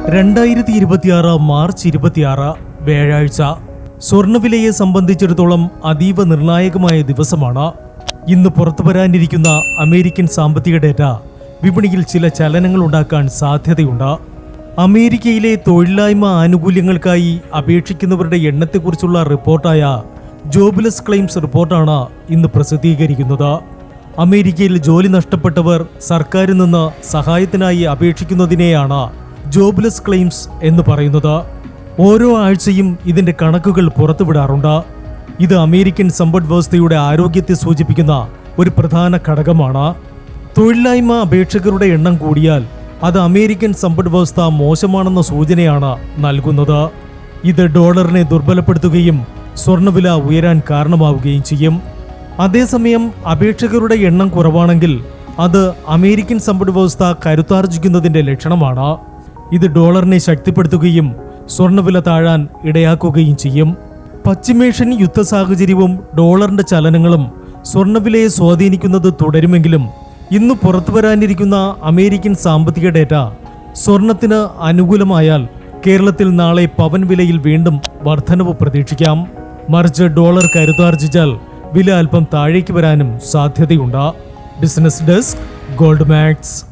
2026 March 26 വ്യാഴാഴ്ച സ്വർണ്ണവിലയെ സംബന്ധിച്ചിടത്തോളം അതീവ നിർണായകമായ ദിവസമാണ്. ഇന്ന് പുറത്തുവരാനിരിക്കുന്ന അമേരിക്കൻ സാമ്പത്തിക ഡേറ്റ വിപണിയിൽ ചില ചലനങ്ങൾ ഉണ്ടാക്കാൻ സാധ്യതയുണ്ട്. അമേരിക്കയിലെ തൊഴിലില്ലായ്മ ആനുകൂല്യങ്ങൾക്കായി അപേക്ഷിക്കുന്നവരുടെ എണ്ണത്തെക്കുറിച്ചുള്ള റിപ്പോർട്ടായ ജോബ്ലെസ് ക്ലെയിംസ് റിപ്പോർട്ടാണ് ഇന്ന് പ്രസിദ്ധീകരിക്കുന്നത്. അമേരിക്കയിൽ ജോലി നഷ്ടപ്പെട്ടവർ സർക്കാരിൽ നിന്ന് സഹായത്തിനായി അപേക്ഷിക്കുന്നതിനെയാണ് ജോബ്ലെസ് ക്ലെയിംസ് എന്ന് പറയുന്നത്. ഓരോ ആഴ്ചയും ഇതിന്റെ കണക്കുകൾ പുറത്തുവിടാറുണ്ട്. ഇത് അമേരിക്കൻ സമ്പദ് വ്യവസ്ഥയുടെ ആരോഗ്യത്തെ സൂചിപ്പിക്കുന്ന ഒരു പ്രധാന ഘടകമാണ്. തൊഴിലില്ലായ്മ അപേക്ഷകരുടെ എണ്ണം കൂടിയാൽ അത് അമേരിക്കൻ സമ്പദ് വ്യവസ്ഥ മോശമാണെന്ന സൂചനയാണ് നൽകുന്നത്. ഇത് ഡോളറിനെ ദുർബലപ്പെടുത്തുകയും സ്വർണ്ണവില ഉയരാൻ കാരണമാവുകയും ചെയ്യും. അതേസമയം അപേക്ഷകരുടെ എണ്ണം കുറവാണെങ്കിൽ അത് അമേരിക്കൻ സമ്പദ് വ്യവസ്ഥ കരുത്താർജിക്കുന്നതിന്റെ ലക്ഷണമാണ്. ഇത് ഡോളറിനെ ശക്തിപ്പെടുത്തുകയും സ്വർണ്ണവില താഴാൻ ഇടയാക്കുകയും ചെയ്യും. പശ്ചിമേഷ്യൻ യുദ്ധ സാഹചര്യവും ഡോളറിന്റെ ചലനങ്ങളും സ്വർണ്ണവിലയെ സ്വാധീനിക്കുന്നത് തുടരുമെങ്കിലും ഇന്ന് പുറത്തുവരാനിരിക്കുന്ന അമേരിക്കൻ സാമ്പത്തിക ഡേറ്റ സ്വർണത്തിന് അനുകൂലമായാൽ കേരളത്തിൽ നാളെ പവൻ വിലയിൽ വീണ്ടും വർധനവ് പ്രതീക്ഷിക്കാം. മറിച്ച് ഡോളർ കരുത്താർജിച്ചാൽ വില അല്പം താഴേക്ക് വരാനും സാധ്യതയുണ്ട്. Business desk, gold max.